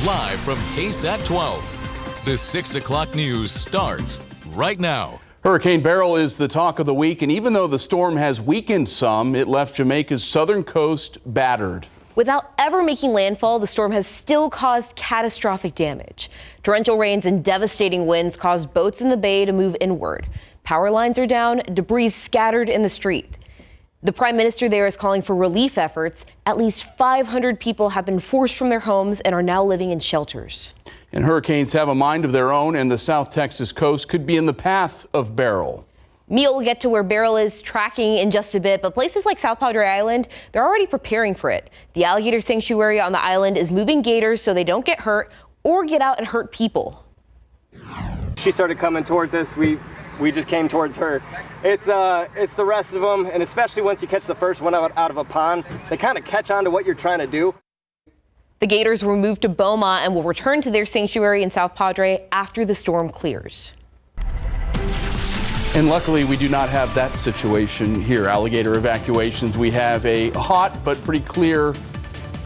live from KSAT 12. The 6 o'clock news starts right now. Hurricane Beryl is the talk of the week, and even though the storm has weakened some, it left Jamaica's southern coast battered. Without ever making landfall, the storm has still caused catastrophic damage. Torrential rains and devastating winds caused boats in the bay to move inward. Power lines are down, debris scattered in the street. The prime minister there is calling for relief efforts. At least 500 people have been forced from their homes and are now living in shelters. And hurricanes have a mind of their own, and the South Texas coast could be in the path of Beryl. Mia will get to where Beryl is tracking in just a bit, but places like South Padre Island, they're already preparing for it. The alligator sanctuary on the island is moving gators so they don't get hurt or get out and hurt people. She started coming towards us. We just came towards her. It's the rest of them, and especially once you catch the first one out of a pond, they kind of catch on to what you're trying to do. The gators were moved to Beaumont and will return to their sanctuary in South Padre after the storm clears. And luckily, we do not have that situation here. Alligator evacuations. We have a hot but pretty clear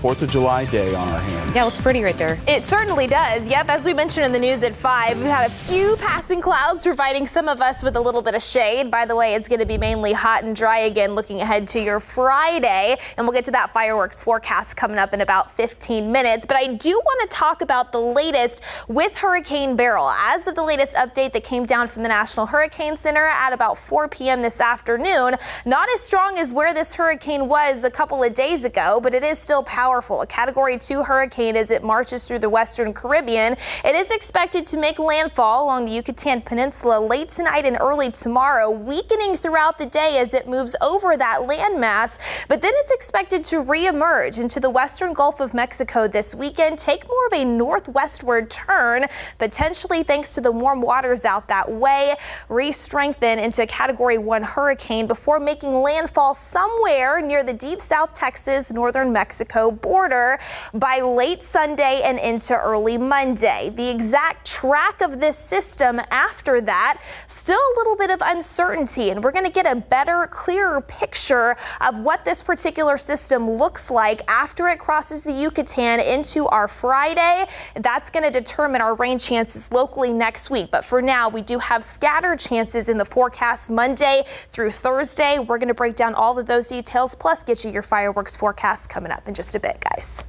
4th of July day on our hands. Yeah, it looks pretty right there. It certainly does. Yep, as we mentioned in the news at 5, we've had a few passing clouds providing some of us with a little bit of shade. By the way, it's going to be mainly hot and dry again looking ahead to your Friday. And we'll get to that fireworks forecast coming up in about 15 minutes. But I do want to talk about the latest with Hurricane Beryl. As of the latest update that came down from the National Hurricane Center at about 4 p.m. this afternoon, not as strong as where this hurricane was a couple of days ago, but it is still powerful. A Category 2 hurricane as it marches through the Western Caribbean. It is expected to make landfall along the Yucatan Peninsula late tonight and early tomorrow, weakening throughout the day as it moves over that landmass. But then it's expected to reemerge into the western Gulf of Mexico this weekend, take more of a northwestward turn, potentially thanks to the warm waters out that way, re-strengthen into a Category 1 hurricane before making landfall somewhere near the deep South Texas, northern Mexico border by late Sunday and into early Monday. The exact track of this system after that, still a little bit of uncertainty, and we're going to get a better, clearer picture of what this particular system looks like after it crosses the Yucatan into our Friday. That's going to determine our rain chances locally next week. But for now, we do have scattered chances in the forecast Monday through Thursday. We're going to break down all of those details, plus get you your fireworks forecast coming up in just a bit, guys.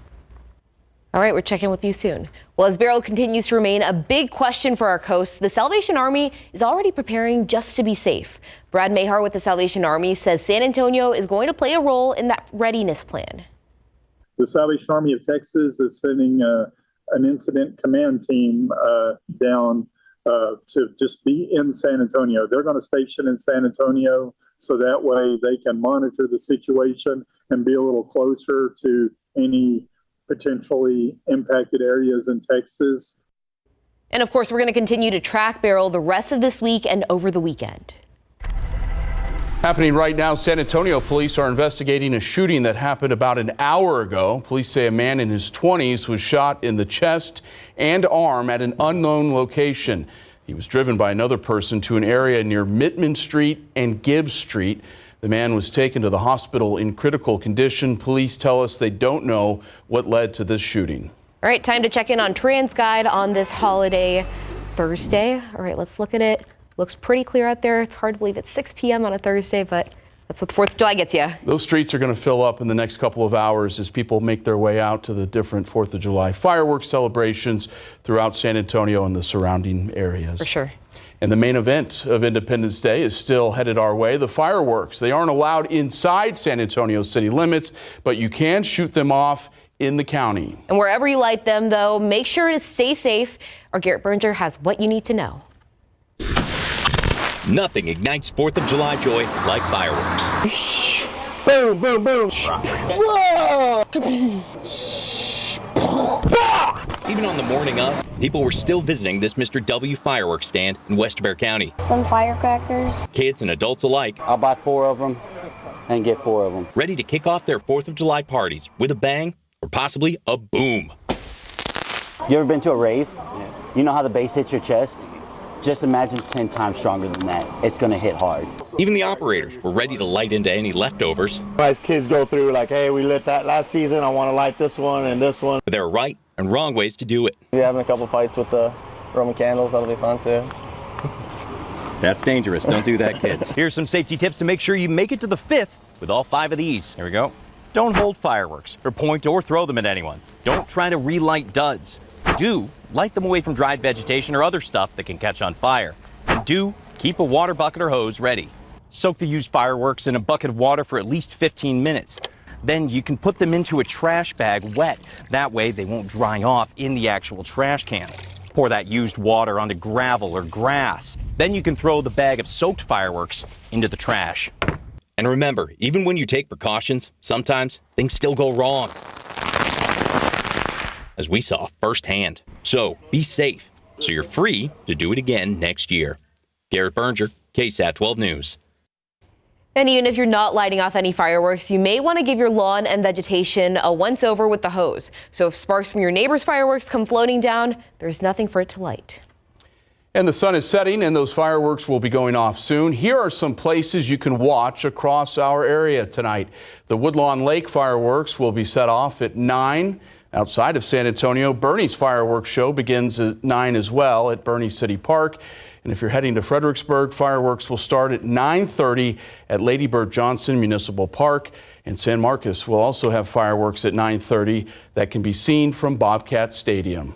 All right, we're checking with you soon. Well, as Beryl continues to remain a big question for our coast, the Salvation Army is already preparing just to be safe. Brad Mahar with the Salvation Army says San Antonio is going to play a role in that readiness plan. The Salvation Army of Texas is sending an incident command team down to just be in San Antonio. They're going to station in San Antonio so that way they can monitor the situation and be a little closer to any potentially impacted areas in Texas. And of course, we're going to continue to track Beryl the rest of this week and over the weekend. Happening right now, San Antonio police are investigating a shooting that happened about an hour ago. Police say a man in his 20s was shot in the chest and arm at an unknown location. He was driven by another person to an area near Mittman Street and Gibbs Street. The man was taken to the hospital in critical condition. Police tell us they don't know what led to this shooting. All right, time to check in on TransGuide on this holiday Thursday. All right, let's look at it. Looks pretty clear out there. It's hard to believe it's 6 p.m. on a Thursday, but that's what the 4th of July gets you. Those streets are going to fill up in the next couple of hours as people make their way out to the different 4th of July fireworks celebrations throughout San Antonio and the surrounding areas. For sure. And the main event of Independence Day is still headed our way, the fireworks. They aren't allowed inside San Antonio city limits, but you can shoot them off in the county. And wherever you light them, though, make sure to stay safe. Our Garrett Berger has what you need to know. Nothing ignites 4th of July joy like fireworks. Boom, boom, boom. Whoa! Even on the morning of, people were still visiting this Mr. W fireworks stand in West Bear County. Some firecrackers. Kids and adults alike. I'll buy 4 of them and get 4 of them. Ready to kick off their 4th of July parties with a bang or possibly a boom. You ever been to a rave? Yeah. You know how the bass hits your chest? just imagine 10 times stronger than that. It's going to hit hard. Even the operators were ready to light into any leftovers. As kids go through, like, hey, we lit that last season, I want to light this one and this one. But there are right and wrong ways to do it. We're having a couple fights with the Roman candles. That'll be fun, too. That's dangerous. Don't do that, kids. Here's some safety tips to make sure you make it to the 5th with all 5 of these. Here we go. Don't hold fireworks or point or throw them at anyone. Don't try to relight duds. Do light them away from dried vegetation or other stuff that can catch on fire. And do keep a water bucket or hose ready. Soak the used fireworks in a bucket of water for at least 15 minutes. Then you can put them into a trash bag wet. That way they won't dry off in the actual trash can. Pour that used water onto gravel or grass. Then you can throw the bag of soaked fireworks into the trash. And remember, even when you take precautions, sometimes things still go wrong, as we saw firsthand. So be safe, so you're free to do it again next year. Garrett Berger, KSAT 12 News. And even if you're not lighting off any fireworks, you may want to give your lawn and vegetation a once-over with the hose. So if sparks from your neighbor's fireworks come floating down, there's nothing for it to light. And the sun is setting and those fireworks will be going off soon. Here are some places you can watch across our area tonight. The Woodlawn Lake fireworks will be set off at 9 outside of San Antonio. Bernie's fireworks show begins at 9 as well at Bernie City Park. And if you're heading to Fredericksburg, fireworks will start at 9:30 at Lady Bird Johnson Municipal Park. And San Marcos will also have fireworks at 9:30 that can be seen from Bobcat Stadium.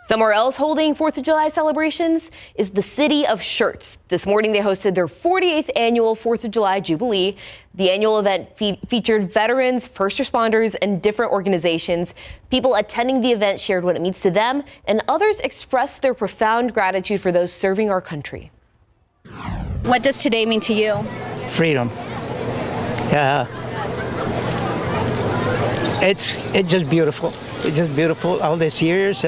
Somewhere else holding 4th of July celebrations is the city of Shirts. This morning they hosted their 48th annual 4th of July Jubilee. The annual event featured veterans, first responders, and different organizations. People attending the event shared what it means to them, and others expressed their profound gratitude for those serving our country. What does today mean to you? Freedom. Yeah. It's just beautiful. It's just beautiful all these years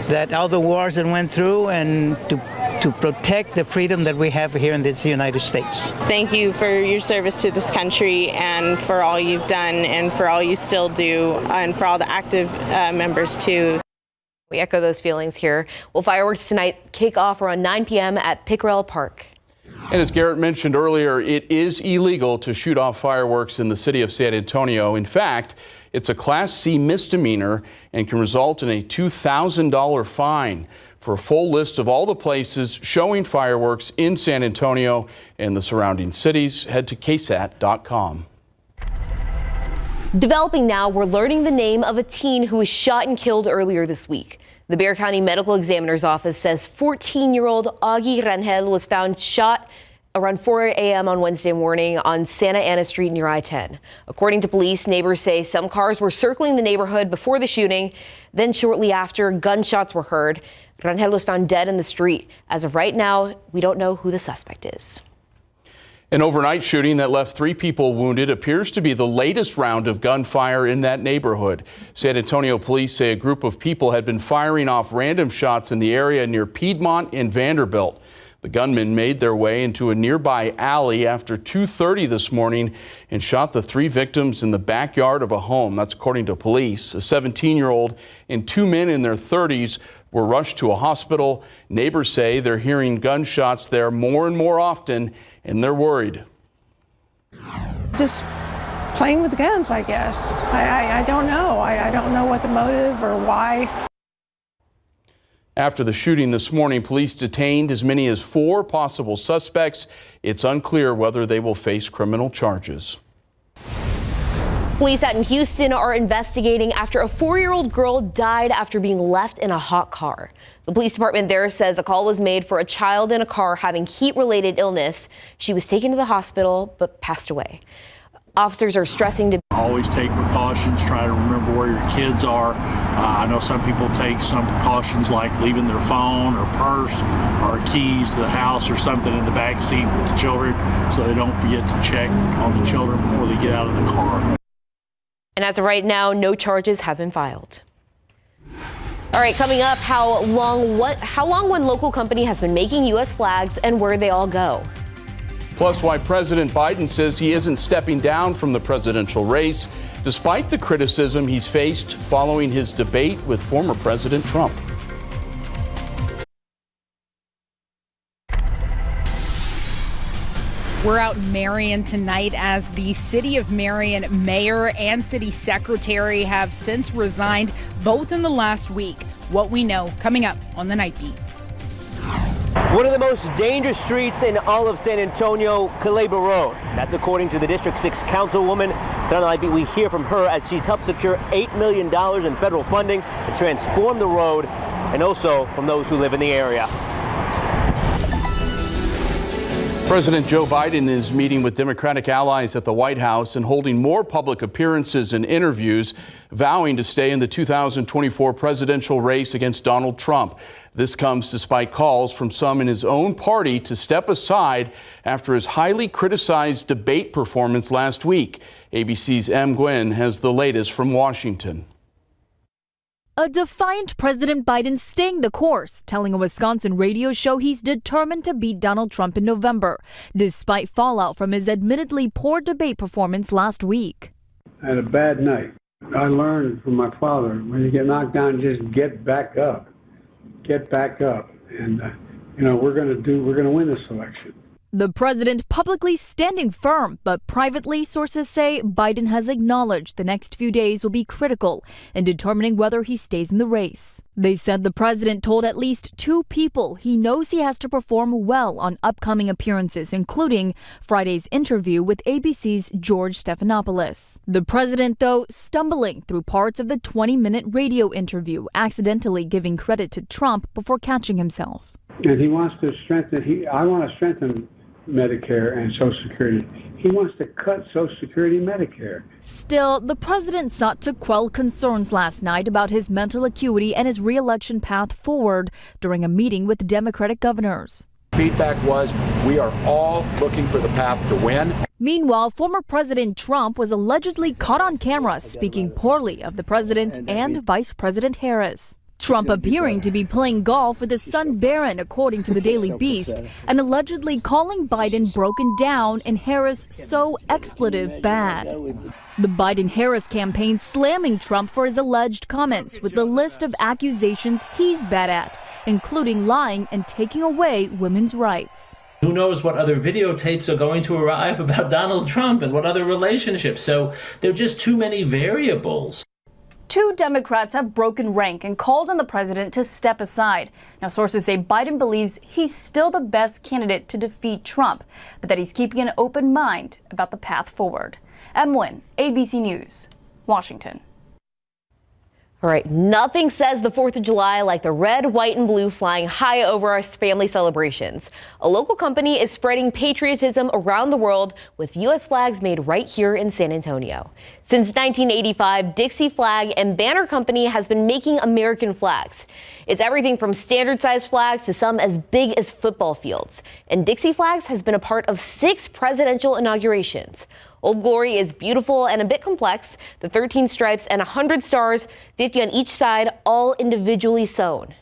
that all the wars that went through, and to protect the freedom that we have here in this United States. Thank you for your service to this country and for all you've done and for all you still do and for all the active members too. We echo those feelings here. Well, fireworks tonight kick off around 9 p.m. at Pickerel Park. And as Garrett mentioned earlier, it is illegal to shoot off fireworks in the city of San Antonio. In fact, it's a Class C misdemeanor and can result in a $2,000 fine. For a full list of all the places showing fireworks in San Antonio and the surrounding cities, head to KSAT.com. Developing now, we're learning the name of a teen who was shot and killed earlier this week. The Bexar County Medical Examiner's Office says 14-year-old Augie Rangel was found shot around 4 a.m. on Wednesday morning on Santa Ana Street near I-10. According to police, neighbors say some cars were circling the neighborhood before the shooting. Then shortly after, gunshots were heard. Rangel was found dead in the street. As of right now, we don't know who the suspect is. An overnight shooting that left 3 people wounded appears to be the latest round of gunfire in that neighborhood. San Antonio police say a group of people had been firing off random shots in the area near Piedmont and Vanderbilt. The gunmen made their way into a nearby alley after 2:30 this morning and shot the 3 victims in the backyard of a home. That's according to police. A 17-year-old and 2 men in their 30s were rushed to a hospital. Neighbors say they're hearing gunshots there more and more often, and they're worried. Just playing with guns, I guess. I don't know. I don't know what the motive or why. After the shooting this morning, police detained as many as 4 possible suspects. It's unclear whether they will face criminal charges. Police out in Houston are investigating after a 4-year-old girl died after being left in a hot car. The police department there says a call was made for a child in a car having heat-related illness. She was taken to the hospital but passed away. Officers are stressing to always take precautions, try to remember where your kids are. I know some people take some precautions like leaving their phone or purse or keys to the house or something in the back seat with the children so they don't forget to check on the children before they get out of the car. And as of right now, no charges have been filed. All right, coming up, how long one local company has been making U.S. flags and where they all go. Plus, why President Biden says he isn't stepping down from the presidential race, despite the criticism he's faced following his debate with former President Trump. We're out in Marion tonight as the City of Marion mayor and city secretary have since resigned, both in the last week. What we know coming up on the Night Beat. One of the most dangerous streets in all of San Antonio, Caleba Road. That's according to the District 6 councilwoman. Tonight on the Night Beat, we hear from her as she's helped secure $8 million in federal funding to transform the road, and also from those who live in the area. President Joe Biden is meeting with Democratic allies at the White House and holding more public appearances and interviews, vowing to stay in the 2024 presidential race against Donald Trump. This comes despite calls from some in his own party to step aside after his highly criticized debate performance last week. ABC's M. Gwynn has the latest from Washington. A defiant President Biden staying the course, telling a Wisconsin radio show he's determined to beat Donald Trump in November, despite fallout from his admittedly poor debate performance last week. I had a bad night. I learned from my father, when you get knocked down, just get back up. Get back up. And, we're going to win this election. The president publicly standing firm, but privately, sources say Biden has acknowledged the next few days will be critical in determining whether he stays in the race. They said the president told at least 2 people he knows he has to perform well on upcoming appearances, including Friday's interview with ABC's George Stephanopoulos. The president, though, stumbling through parts of the 20-minute radio interview, accidentally giving credit to Trump before catching himself. And he wants to strengthen, I want to strengthen Medicare and Social Security. He wants to cut Social Security and Medicare. Still, the president sought to quell concerns last night about his mental acuity and his re-election path forward during a meeting with Democratic governors. Feedback was, we are all looking for the path to win. Meanwhile, former President Trump was allegedly caught on camera speaking poorly of the president and Vice President Harris. Trump appearing to be playing golf with his son Barron, according to the Daily Beast, and allegedly calling Biden broken down and Harris so expletive bad. The Biden-Harris campaign slamming Trump for his alleged comments with the list of accusations he's bad at, including lying and taking away women's rights. Who knows what other videotapes are going to arrive about Donald Trump and what other relationships. So there are just too many variables. 2 Democrats have broken rank and called on the president to step aside. Now, sources say Biden believes he's still the best candidate to defeat Trump, but that he's keeping an open mind about the path forward. M. Wynn, ABC News, Washington. All right, nothing says the 4th of July like the red, white, and blue flying high over our family celebrations. A local company is spreading patriotism around the world with U.S. flags made right here in San Antonio. Since 1985, Dixie Flag and Banner Company has been making American flags. It's everything from standard-sized flags to some as big as football fields. And Dixie Flags has been a part of 6 presidential inaugurations. Old Glory is beautiful and a bit complex. The 13 stripes and 100 stars, 50 on each side, all individually sewn.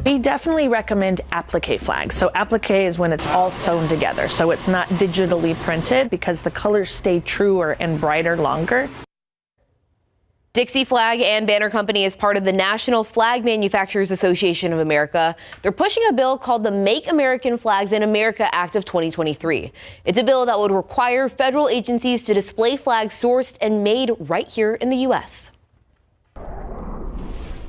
We definitely recommend applique flags. So applique is when it's all sewn together. So it's not digitally printed because the colors stay truer and brighter longer. Dixie Flag and Banner Company is part of the National Flag Manufacturers Association of America. They're pushing a bill called the Make American Flags in America Act of 2023. It's a bill that would require federal agencies to display flags sourced and made right here in the U.S.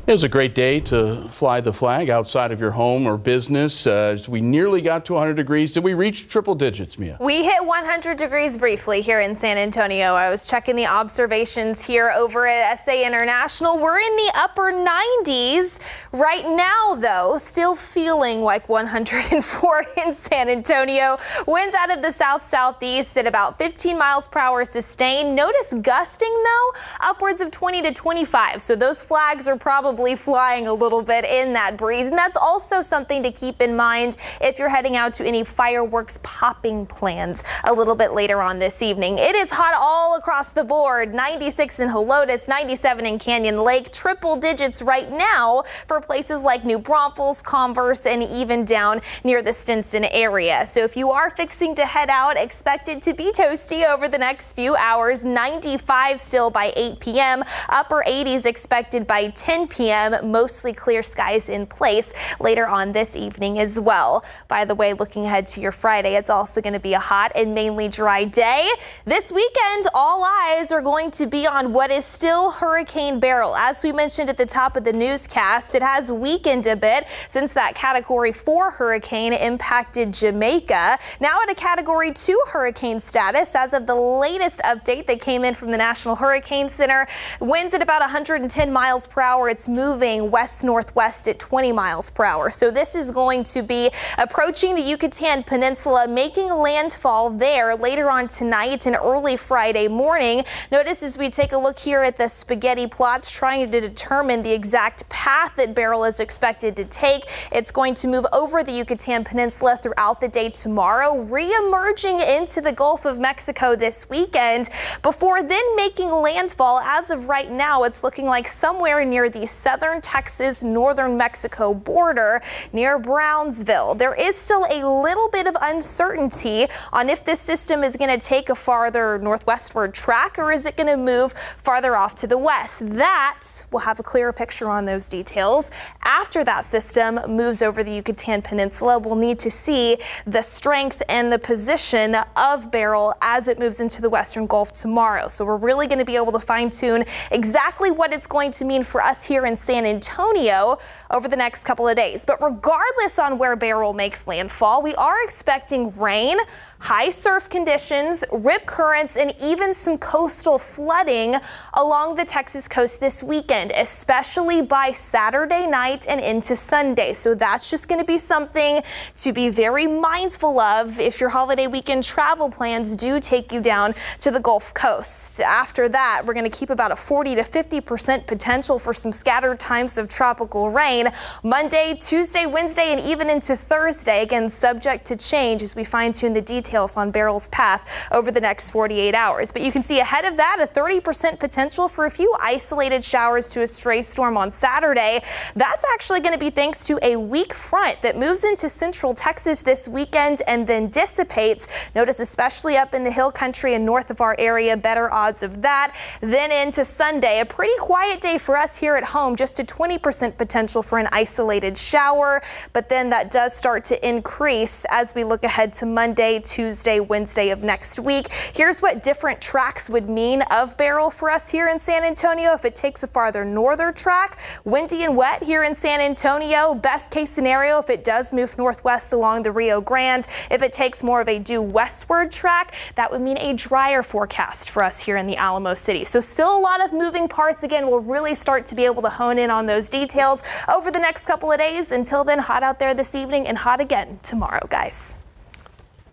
It was a great day to fly the flag outside of your home or business. We nearly got to 100 degrees. Did we reach triple digits, Mia? We hit 100 degrees briefly here in San Antonio. I was checking the observations here over at SA International. We're in the upper 90s right now, though, still feeling like 104 in San Antonio. Winds out of the south-southeast at about 15 miles per hour sustained. Notice gusting, though, upwards of 20 to 25. So those flags are probably flying a little bit in that breeze. And that's also something to keep in mind if you're heading out to any fireworks popping plans a little bit later on this evening. It is hot all across the board. 96 in Helotes, 97 in Canyon Lake, triple digits right now for places like New Braunfels, Converse, and even down near the Stinson area. So if you are fixing to head out, expect it to be toasty over the next few hours. 95 still by 8 p.m. Upper 80s expected by 10 p.m. p.m. Mostly clear skies in place later on this evening as well. By the way, looking ahead to your Friday, it's also going to be a hot and mainly dry day. This weekend, all eyes are going to be on what is still Hurricane Beryl. As we mentioned at the top of the newscast, it has weakened a bit since that Category 4 hurricane impacted Jamaica. Now at a Category 2 hurricane status as of the latest update that came in from the National Hurricane Center. Winds at about 110 miles per hour. It's moving west-northwest at 20 miles per hour. So this is going to be approaching the Yucatan Peninsula, making landfall there later on tonight and early Friday morning. Notice as we take a look here at the spaghetti plots, trying to determine the exact path that Beryl is expected to take. It's going to move over the Yucatan Peninsula throughout the day tomorrow, re-emerging into the Gulf of Mexico this weekend, before then making landfall. As of right now, it's looking like somewhere near the southern Texas, northern Mexico border near Brownsville. There is still a little bit of uncertainty on if this system is going to take a farther northwestward track or is it going to move farther off to the west. That we'll have a clearer picture on those details after that system moves over the Yucatan Peninsula. We'll need to see the strength and the position of Beryl as it moves into the western Gulf tomorrow. So we're really going to be able to fine tune exactly what it's going to mean for us here in San Antonio over the next couple of days. But regardless on where Beryl makes landfall, we are expecting rain, high surf conditions, rip currents, and even some coastal flooding along the Texas coast this weekend, especially by Saturday night and into Sunday. So that's just going to be something to be very mindful of if your holiday weekend travel plans do take you down to the Gulf Coast. After that, we're going to keep about a 40 to 50% potential for some scattered times of tropical rain Monday, Tuesday, Wednesday, and even into Thursday. Again, subject to change as we fine-tune the details on Beryl's path over the next 48 hours. But you can see ahead of that a 30% potential for a few isolated showers to a stray storm on Saturday. That's actually going to be thanks to a weak front that moves into central Texas this weekend and then dissipates. Notice especially up in the hill country and north of our area, better odds of that. Then into Sunday, a pretty quiet day for us here at home, just a 20% potential for an isolated shower. But then that does start to increase as we look ahead to Monday, Tuesday, Wednesday of next week. Here's what different tracks would mean of Beryl for us here in San Antonio. If it takes a farther northern track, windy and wet here in San Antonio. Best case scenario, if it does move northwest along the Rio Grande, if it takes more of a due westward track, that would mean a drier forecast for us here in the Alamo City. So still a lot of moving parts. Again, we'll really start to be able to hone in on those details over the next couple of days. Until then, hot out there this evening and hot again tomorrow, guys.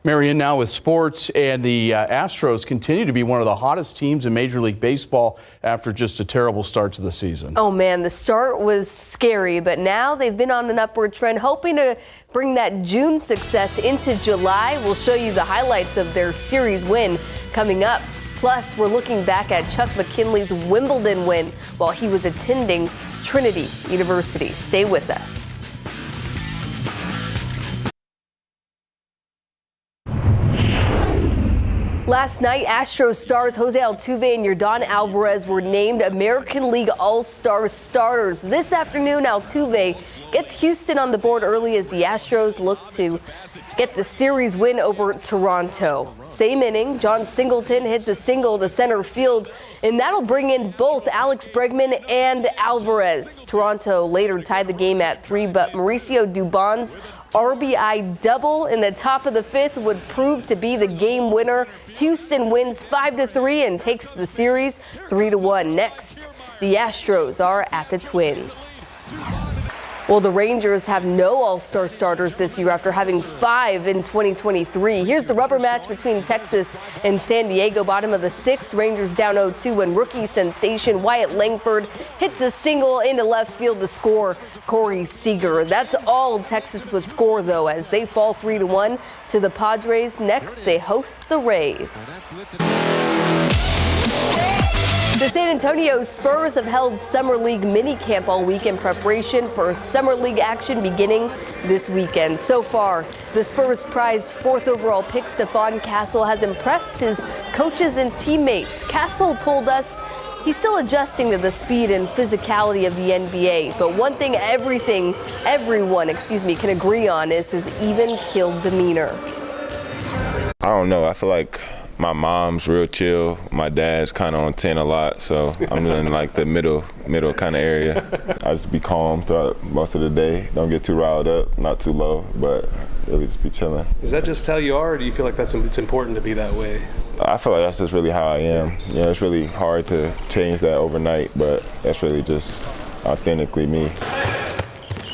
Marion, now with sports, and the Astros continue to be one of the hottest teams in Major League Baseball after just a terrible start to the season. Oh man, the start was scary, but now they've been on an upward trend, hoping to bring that June success into July. We'll show you the highlights of their series win coming up. Plus, we're looking back at Chuck McKinley's Wimbledon win while he was attending Trinity University. Stay with us. Last night, Astros stars Jose Altuve and Yordan Alvarez were named American League All-Star starters. This afternoon, Altuve gets Houston on the board early as the Astros look to get the series win over Toronto. Same inning, John Singleton hits a single to center field, and that'll bring in both Alex Bregman and Alvarez. Toronto later tied the game at 3, but Mauricio Dubon's RBI double in the top of the fifth would prove to be the game winner. Houston wins 5-3 and takes the series 3-1. Next, the Astros are at the Twins. Well, the Rangers have no all-star starters this year after having 5 in 2023. Here's the rubber match between Texas and San Diego, bottom of the 6th. Rangers down 0-2 when rookie sensation Wyatt Langford hits a single into left field to score Corey Seager. That's all Texas would score, though, as they fall 3-1 to the Padres. Next, they host the Rays. The San Antonio Spurs have held Summer League minicamp all week in preparation for Summer League action beginning this weekend. So far, the Spurs' prized 4th overall pick Stephon Castle has impressed his coaches and teammates. Castle told us He's still adjusting to the speed and physicality of the NBA, but one thing everyone can agree on is his even-keeled demeanor. I don't know. I feel like my mom's real chill. My dad's kind of on 10 a lot, so I'm in like the middle kind of area. I just be calm throughout most of the day. Don't get too riled up, not too low, but really just be chilling. Is that just how you are, or do you feel like it's important to be that way? I feel like that's just really how I am. You know, it's really hard to change that overnight, but that's really just authentically me.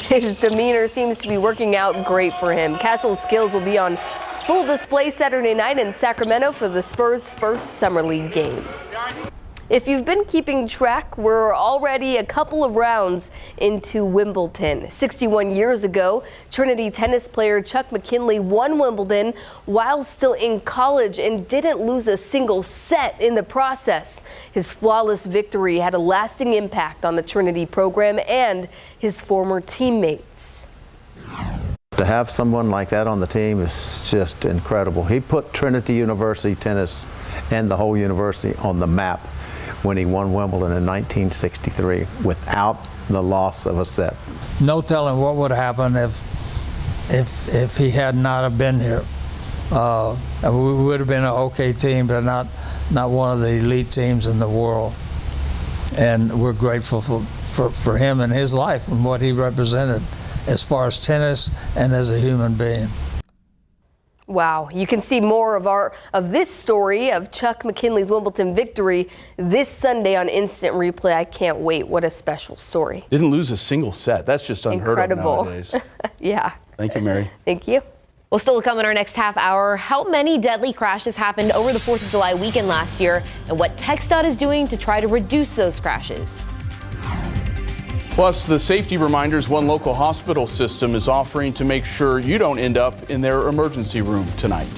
His demeanor seems to be working out great for him. Castle's skills will be on full display Saturday night in Sacramento for the Spurs' first Summer League game. If you've been keeping track, we're already a couple of rounds into Wimbledon. 61 years ago, Trinity tennis player Chuck McKinley won Wimbledon while still in college and didn't lose a single set in the process. His flawless victory had a lasting impact on the Trinity program and his former teammates. To have someone like that on the team is just incredible. He put Trinity University tennis and the whole university on the map when he won Wimbledon in 1963 without the loss of a set. No telling what would happen if he had not have been here. We would have been an okay team, but not one of the elite teams in the world. And we're grateful for him and his life and what he represented as far as tennis and as a human being. Wow, you can see more of this story of Chuck McKinley's Wimbledon victory this Sunday on Instant Replay. I can't wait. What a special story. Didn't lose a single set. That's just unheard of nowadays. Yeah. Thank you, Mary. Thank you. We'll still come in our next half hour. How many deadly crashes happened over the 4th of July weekend last year and what TxDOT is doing to try to reduce those crashes. Plus, the safety reminders one local hospital system is offering to make sure you don't end up in their emergency room tonight.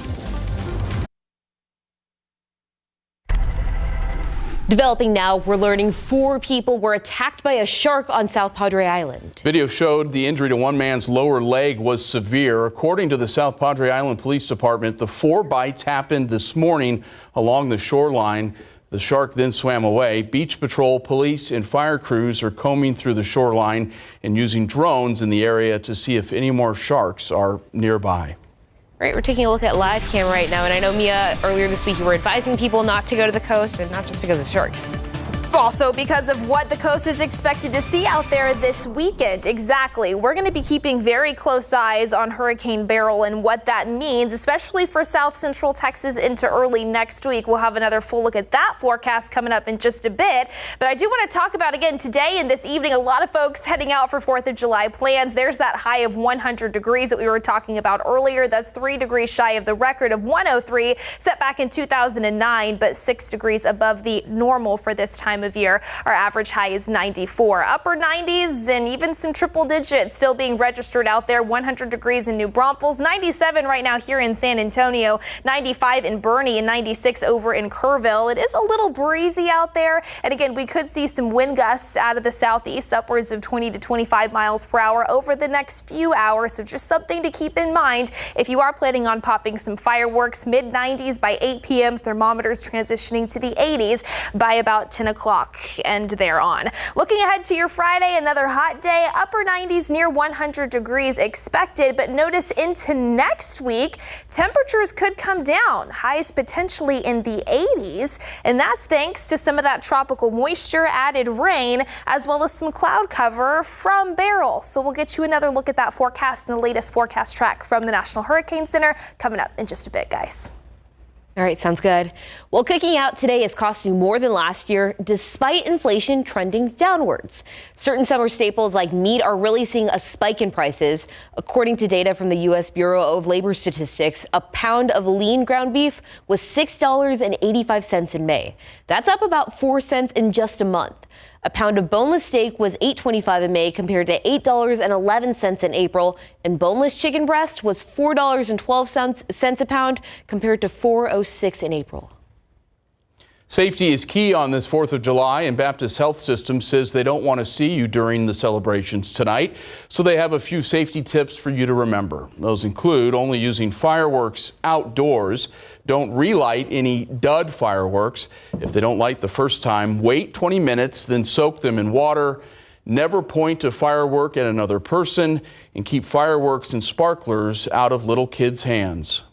Developing now, we're learning 4 people were attacked by a shark on South Padre Island. Video showed the injury to one man's lower leg was severe. According to the South Padre Island Police Department, the 4 bites happened this morning along the shoreline. The shark then swam away. Beach Patrol, police, and fire crews are combing through the shoreline and using drones in the area to see if any more sharks are nearby. Right, we're taking a look at live cam right now, and I know, Mia, earlier this week you were advising people not to go to the coast, and not just because of sharks. Also because of what the coast is expected to see out there this weekend. Exactly. We're going to be keeping very close eyes on Hurricane Beryl and what that means, especially for south central Texas into early next week. We'll have another full look at that forecast coming up in just a bit. But I do want to talk about again today and this evening, a lot of folks heading out for 4th of July plans. There's that high of 100 degrees that we were talking about earlier. That's 3 degrees shy of the record of 103 set back in 2009, but 6 degrees above the normal for this time of year. Our average high is 94. Upper 90s and even some triple digits still being registered out there. 100 degrees in New Braunfels, 97 right now here in San Antonio, 95 in Boerne, and 96 over in Kerrville. It is a little breezy out there, and again, we could see some wind gusts out of the southeast, upwards of 20 to 25 miles per hour over the next few hours. So just something to keep in mind if you are planning on popping some fireworks. Mid 90s by 8 p.m. Thermometers transitioning to the 80s by about 10 o'clock and thereon. Looking ahead to your Friday, another hot day, upper 90s near 100 degrees expected, but notice into next week, temperatures could come down, highs potentially in the 80s, and that's thanks to some of that tropical moisture, added rain, as well as some cloud cover from Beryl. So we'll get you another look at that forecast and the latest forecast track from the National Hurricane Center coming up in just a bit, guys. All right, sounds good. Well, cooking out today is costing more than last year, despite inflation trending downwards. Certain summer staples like meat are really seeing a spike in prices. According to data from the U.S. Bureau of Labor Statistics, a pound of lean ground beef was $6.85 in May. That's up about 4 cents in just a month. A pound of boneless steak was $8.25 in May compared to $8.11 in April, and boneless chicken breast was $4.12 a pound compared to $4.06 in April. Safety is key on this 4th of July, and Baptist Health System says they don't want to see you during the celebrations tonight, so they have a few safety tips for you to remember. Those include only using fireworks outdoors, don't relight any dud fireworks. If they don't light the first time, wait 20 minutes, then soak them in water. Never point a firework at another person, and keep fireworks and sparklers out of little kids' hands.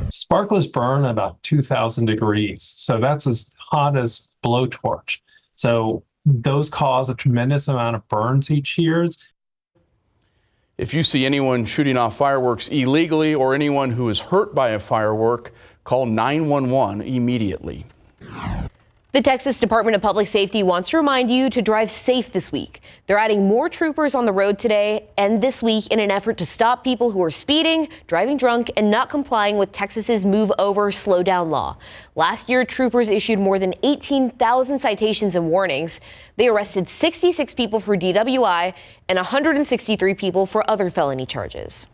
Sparklers burn at about 2,000 degrees, so that's as hot as blowtorch. So those cause a tremendous amount of burns each year. If you see anyone shooting off fireworks illegally or anyone who is hurt by a firework, call 911 immediately. The Texas Department of Public Safety wants to remind you to drive safe this week. They're adding more troopers on the road today and this week in an effort to stop people who are speeding, driving drunk, and not complying with Texas's Move Over, Slow Down law. Last year, troopers issued more than 18,000 citations and warnings. They arrested 66 people for DWI and 163 people for other felony charges.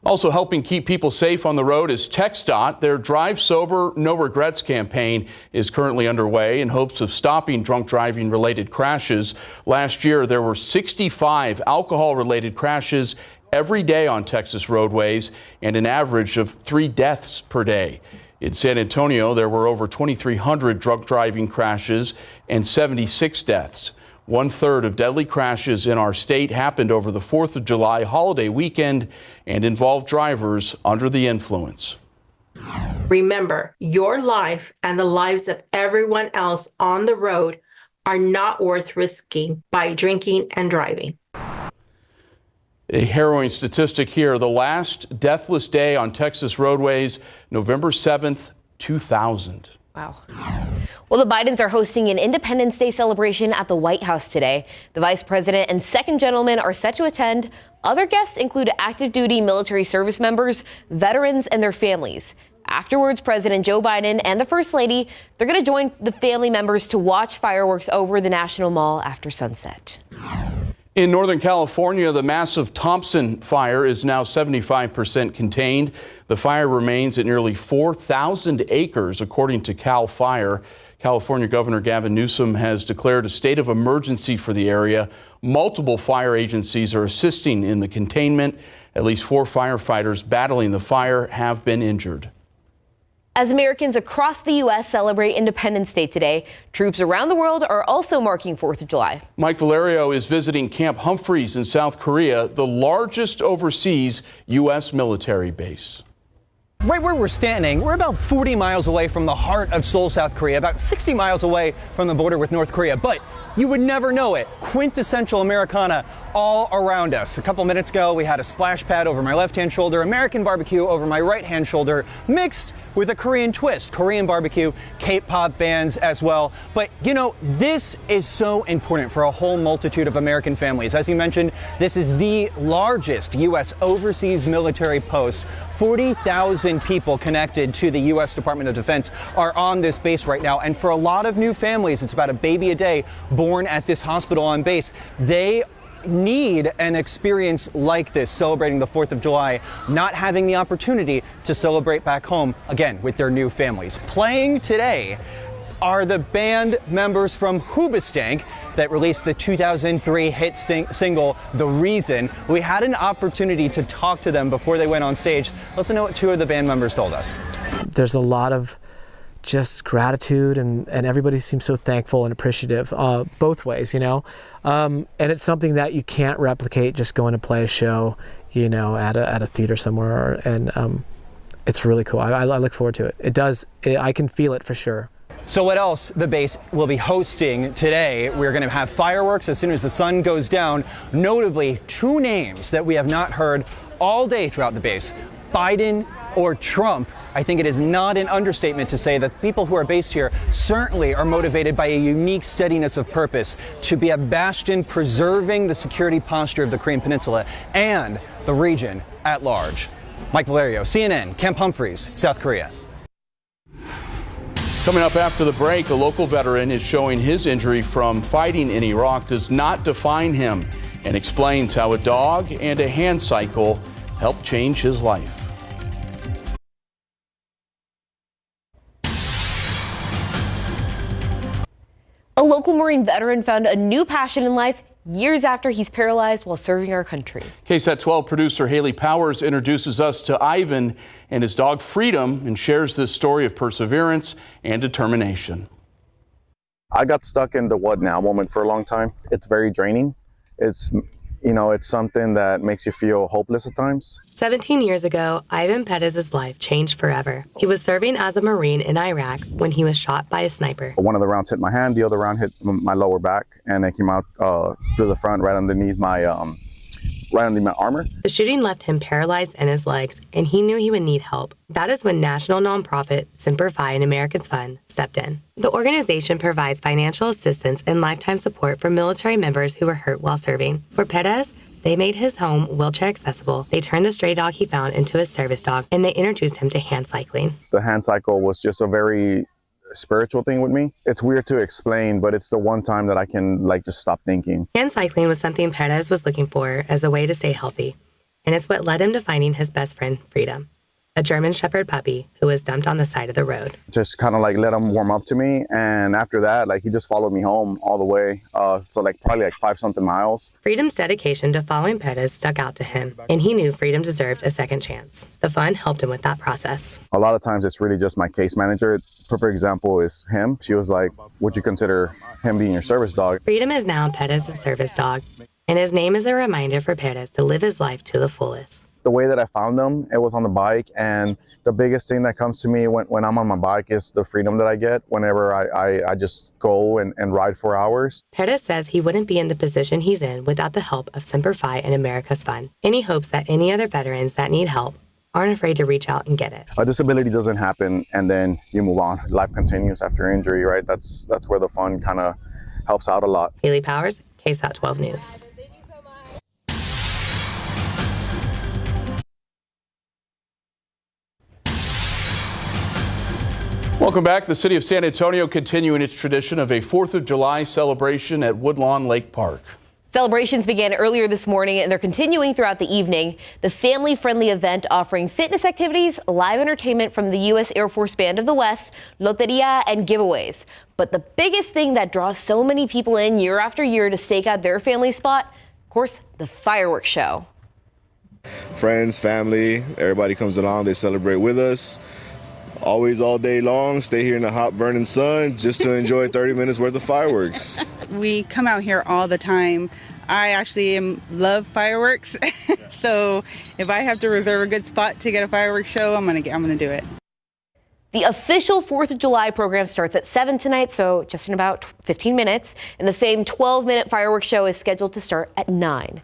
Also helping keep people safe on the road is TxDOT. Their Drive Sober, No Regrets campaign is currently underway in hopes of stopping drunk driving related crashes. Last year, there were 65 alcohol related crashes every day on Texas roadways and an average of 3 deaths per day. In San Antonio, there were over 2,300 drunk driving crashes and 76 deaths. 1/3 of deadly crashes in our state happened over the 4th of July holiday weekend and involved drivers under the influence. Remember, your life and the lives of everyone else on the road are not worth risking by drinking and driving. A harrowing statistic here. The last deathless day on Texas roadways, November 7th, 2000. Wow. Well, the Bidens are hosting an Independence Day celebration at the White House today. The vice president and second gentleman are set to attend. Other guests include active duty military service members, veterans, and their families. Afterwards, President Joe Biden and the First Lady, they're going to join the family members to watch fireworks over the National Mall after sunset. In Northern California, the massive Thompson fire is now 75% contained. The fire remains at nearly 4,000 acres, according to CAL FIRE. California Governor Gavin Newsom has declared a state of emergency for the area. Multiple fire agencies are assisting in the containment. At least 4 firefighters battling the fire have been injured. As Americans across the U.S. celebrate Independence Day today, troops around the world are also marking 4th of July. Mike Valerio is visiting Camp Humphreys in South Korea, the largest overseas U.S. military base. Right where we're standing, we're about 40 miles away from the heart of Seoul, South Korea, about 60 miles away from the border with North Korea. But you would never know it. Quintessential Americana all around us. A couple minutes ago, we had a splash pad over my left-hand shoulder, American barbecue over my right-hand shoulder, mixed with a Korean twist, Korean barbecue, K-pop bands as well. But you know, this is so important for a whole multitude of American families. As you mentioned, this is the largest U.S. overseas military post. 40,000 people connected to the U.S. Department of Defense are on this base right now. And for a lot of new families, it's about a baby a day born at this hospital on base. They need an experience like this, celebrating the 4th of July, not having the opportunity to celebrate back home again with their new families. Playing today are the band members from Hoobastank that released the 2003 hit single, The Reason. We had an opportunity to talk to them before they went on stage. Listen to what 2 of the band members told us. There's a lot of just gratitude and everybody seems so thankful and appreciative, both ways, you know. And it's something that you can't replicate just going to play a show, you know, at a theater somewhere. And it's really cool. I look forward to it. I can feel it for sure. So what else the base will be hosting today? We're going to have fireworks as soon as the sun goes down. Notably, 2 names that we have not heard all day throughout the base, Biden or Trump. I think it is not an understatement to say that people who are based here certainly are motivated by a unique steadiness of purpose to be a bastion preserving the security posture of the Korean Peninsula and the region at large. Mike Valerio, CNN, Camp Humphreys, South Korea. Coming up after the break, a local veteran is showing his injury from fighting in Iraq does not define him and explains how a dog and a hand cycle helped change his life. local Marine veteran found a new passion in life years after he's paralyzed while serving our country. KSAT 12 producer Haley Powers introduces us to Ivan and his dog Freedom and shares this story of perseverance and determination. I got stuck in the what now moment for a long time. It's very draining. It's something that makes you feel hopeless at times. 17 years ago, Ivan Perez's life changed forever. He was serving as a Marine in Iraq when he was shot by a sniper. One of the rounds hit my hand, the other round hit my lower back, and it came out through the front right underneath my armor. The shooting left him paralyzed in his legs, and he knew he would need help. That is when national nonprofit Semper Fi and Americans Fund stepped in. The organization provides financial assistance and lifetime support for military members who were hurt while serving. For Perez, they made his home wheelchair accessible. They turned the stray dog he found into a service dog, and they introduced him to hand cycling. The hand cycle was just a very spiritual thing with me. It's weird to explain, but it's the one time that I can just stop thinking. Hand cycling was something Perez was looking for as a way to stay healthy, and it's what led him to finding his best friend, Freedom, a German Shepherd puppy who was dumped on the side of the road. Just kind of let him warm up to me, and after that, he just followed me home all the way. Probably 5-something miles. Freedom's dedication to following Perez stuck out to him, and he knew Freedom deserved a second chance. The fund helped him with that process. A lot of times it's really just my case manager. Perfect example is him. She was like, would you consider him being your service dog? Freedom is now Perez's service dog, and his name is a reminder for Perez to live his life to the fullest. The way that I found him, it was on the bike, and the biggest thing that comes to me when I'm on my bike is the freedom that I get whenever I just go and ride for hours. Perez says he wouldn't be in the position he's in without the help of Semper Fi and America's Fund, and he hopes that any other veterans that need help aren't afraid to reach out and get it. A disability doesn't happen and then you move on. Life continues after injury, right? That's where the fund kind of helps out a lot. Haley Powers, KSAT 12 News. Welcome back. The city of San Antonio continuing its tradition of a 4th of July celebration at Woodlawn Lake Park. Celebrations began earlier this morning and they're continuing throughout the evening. The family-friendly event offering fitness activities, live entertainment from the U.S. Air Force Band of the West, loteria, and giveaways. But the biggest thing that draws so many people in year after year to stake out their family spot, of course, the fireworks show. Friends, family, everybody comes along, they celebrate with us. Always all day long, stay here in the hot burning sun just to enjoy 30 minutes worth of fireworks. We come out here all the time. I actually love fireworks. So if I have to reserve a good spot to get a fireworks show, I'm gonna do it. The official 4th of July program starts at 7 tonight, so just in about 15 minutes. And the famed 12-minute fireworks show is scheduled to start at 9.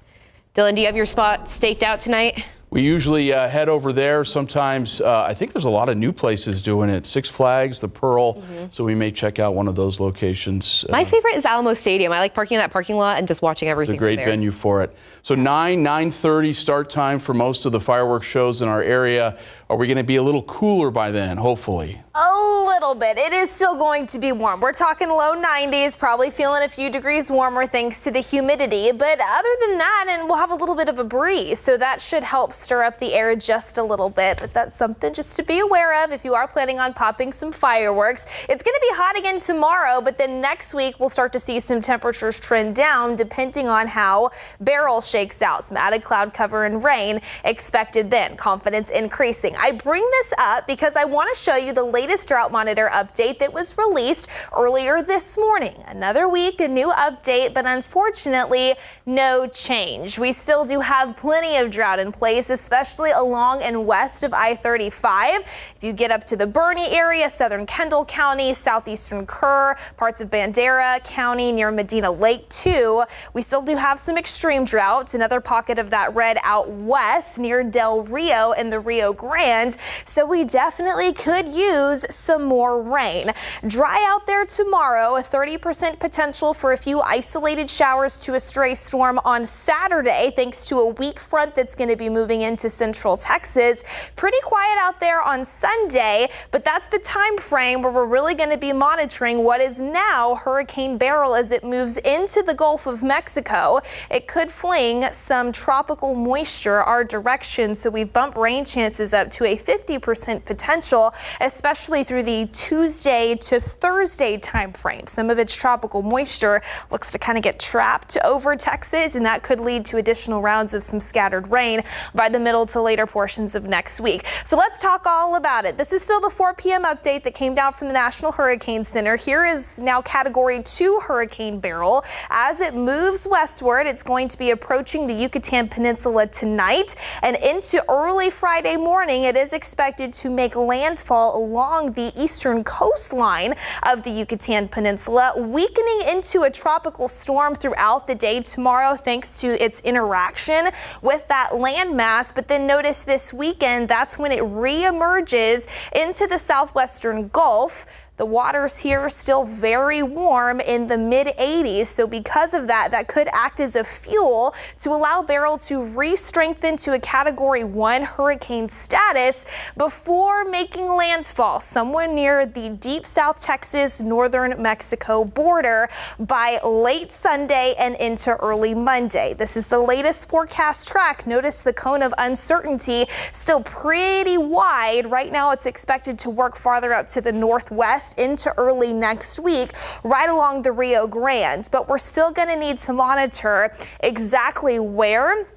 Dylan, do you have your spot staked out tonight? We usually head over there. Sometimes I think there's a lot of new places doing it. Six Flags, the Pearl. So we may check out one of those locations. My favorite is Alamo Stadium. I like parking in that parking lot and just watching everything. It's a great venue for it. So 9:30 start time for most of the fireworks shows in our area. Are we going to be a little cooler by then, hopefully? A little bit. It is still going to be warm. We're talking low 90s, probably feeling a few degrees warmer thanks to the humidity. But other than that, and we'll have a little bit of a breeze, so that should help stir up the air just a little bit. But that's something just to be aware of if you are planning on popping some fireworks. It's going to be hot again tomorrow, but then next week we'll start to see some temperatures trend down depending on how Beryl shakes out. Some added cloud cover and rain expected then. Confidence increasing. I bring this up because I want to show you the latest drought monitor update that was released earlier this morning. Another week, a new update, but unfortunately no change. We still do have plenty of drought in place, especially along and west of I-35. If you get up to the Bernie area, southern Kendall County, southeastern Kerr, parts of Bandera County near Medina Lake too, we still do have some extreme drought. Another pocket of that red out west near Del Rio and the Rio Grande. So we definitely could use some more rain. Dry out there tomorrow, a 30% potential for a few isolated showers to a stray storm on Saturday, thanks to a weak front that's going to be moving into central Texas. Pretty quiet out there on Sunday, but that's the time frame where we're really going to be monitoring what is now Hurricane Beryl as it moves into the Gulf of Mexico. It could fling some tropical moisture our direction, so we've bumped rain chances up to a 50% potential, especially through the the Tuesday to Thursday time frame. Some of its tropical moisture looks to kind of get trapped over Texas, and that could lead to additional rounds of some scattered rain by the middle to later portions of next week. So let's talk all about it. This is still the 4 p.m. update that came down from the National Hurricane Center. Here is now Category 2 Hurricane Beryl. As it moves westward, it's going to be approaching the Yucatan Peninsula tonight, and into early Friday morning, it is expected to make landfall along the eastern coastline of the Yucatan Peninsula, weakening into a tropical storm throughout the day tomorrow thanks to its interaction with that landmass. But then notice this weekend, that's when it reemerges into the southwestern Gulf. The waters here are still very warm in the mid-80s, so because of that, that could act as a fuel to allow Beryl to re-strengthen to a Category 1 hurricane status before making landfall somewhere near the deep South Texas, northern Mexico border by late Sunday and into early Monday. This is the latest forecast track. Notice the cone of uncertainty still pretty wide. Right now, it's expected to work farther up to the northwest into early next week, right along the Rio Grande. But we're still going to need to monitor exactly where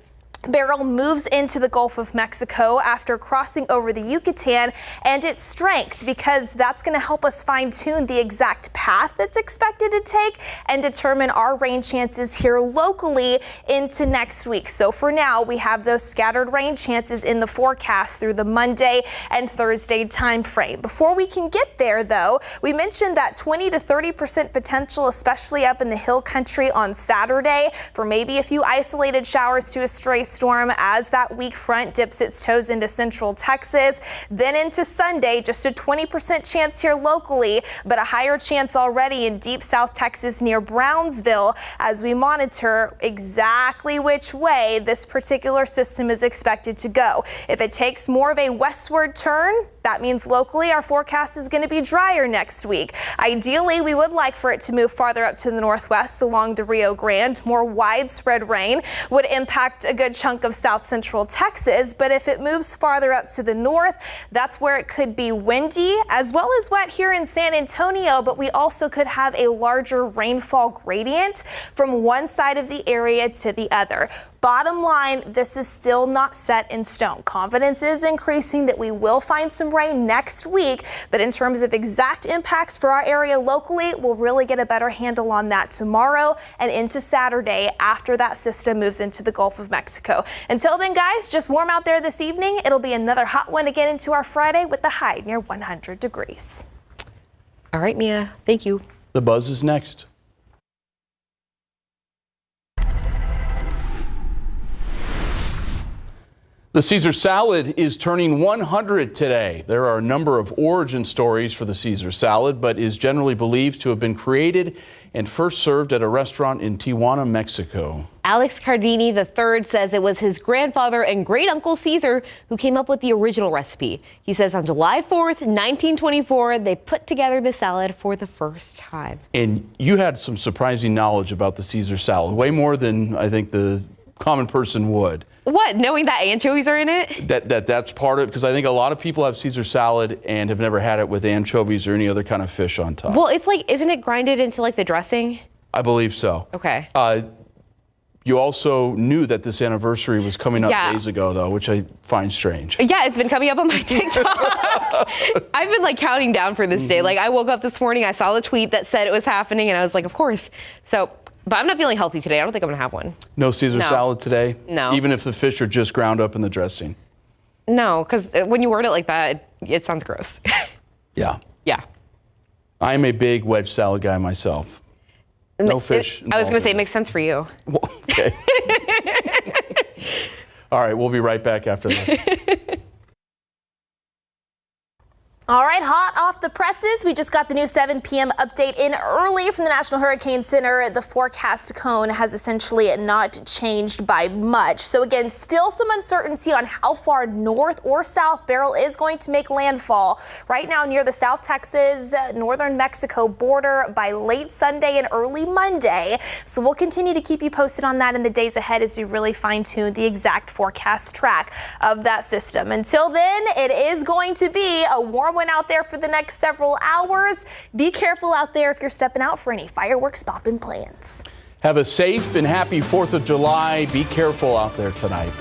Beryl moves into the Gulf of Mexico after crossing over the Yucatan and its strength, because that's going to help us fine-tune the exact path that's expected to take and determine our rain chances here locally into next week. So for now, we have those scattered rain chances in the forecast through the Monday and Thursday time frame. Before we can get there, though, we mentioned that 20 to 30% potential, especially up in the hill country on Saturday, for maybe a few isolated showers to a stray storm as that weak front dips its toes into central Texas. Then into Sunday, just a 20% chance here locally, but a higher chance already in deep South Texas near Brownsville as we monitor exactly which way this particular system is expected to go. If it takes more of a westward turn, that means locally our forecast is going to be drier next week. Ideally, we would like for it to move farther up to the northwest along the Rio Grande. More widespread rain would impact a good chunk of south central Texas, but if it moves farther up to the north, that's where it could be windy as well as wet here in San Antonio, but we also could have a larger rainfall gradient from one side of the area to the other. Bottom line, this is still not set in stone. Confidence is increasing that we will find some rain next week, but in terms of exact impacts for our area locally, we'll really get a better handle on that tomorrow and into Saturday after that system moves into the Gulf of Mexico. Until then, guys, just warm out there this evening. It'll be another hot one again into our Friday with the high near 100 degrees. All right, Mia, thank you. The Buzz is next. The Caesar salad is turning 100 today. There are a number of origin stories for the Caesar salad, but is generally believed to have been created and first served at a restaurant in Tijuana, Mexico. Alex Cardini III says it was his grandfather and great-uncle Caesar who came up with the original recipe. He says on July 4th, 1924, they put together the salad for the first time. And you had some surprising knowledge about the Caesar salad, way more than I think the common person would. What, knowing that anchovies are in it? That's part of it, because I think a lot of people have Caesar salad and have never had it with anchovies or any other kind of fish on top. Well, it's like, isn't it grinded into like the dressing? I believe so. Okay. You also knew that this anniversary was coming up days ago, though, which I find strange. Yeah, it's been coming up on my TikTok. I've been like counting down for this day. Like I woke up this morning, I saw the tweet that said it was happening, and I was like, of course. So, but I'm not feeling healthy today. I don't think I'm gonna have one. No Caesar salad today? No. Even if the fish are just ground up in the dressing? No, because when you word it like that, it sounds gross. Yeah. Yeah. I'm a big wedge salad guy myself. No fish. I was going to say it makes sense for you. Well, okay. All right, we'll be right back after this. All right, hot off the presses. We just got the new 7 p.m. update in early from the National Hurricane Center. The forecast cone has essentially not changed by much. So again, still some uncertainty on how far north or south Beryl is going to make landfall. Right now near the South Texas, northern Mexico border by late Sunday and early Monday. So we'll continue to keep you posted on that in the days ahead as we really fine tune the exact forecast track of that system. Until then, it is going to be a warm one out there for the next next several hours. Be careful out there if you're stepping out for any fireworks popping plans. Have a safe and happy 4th of July. Be careful out there tonight.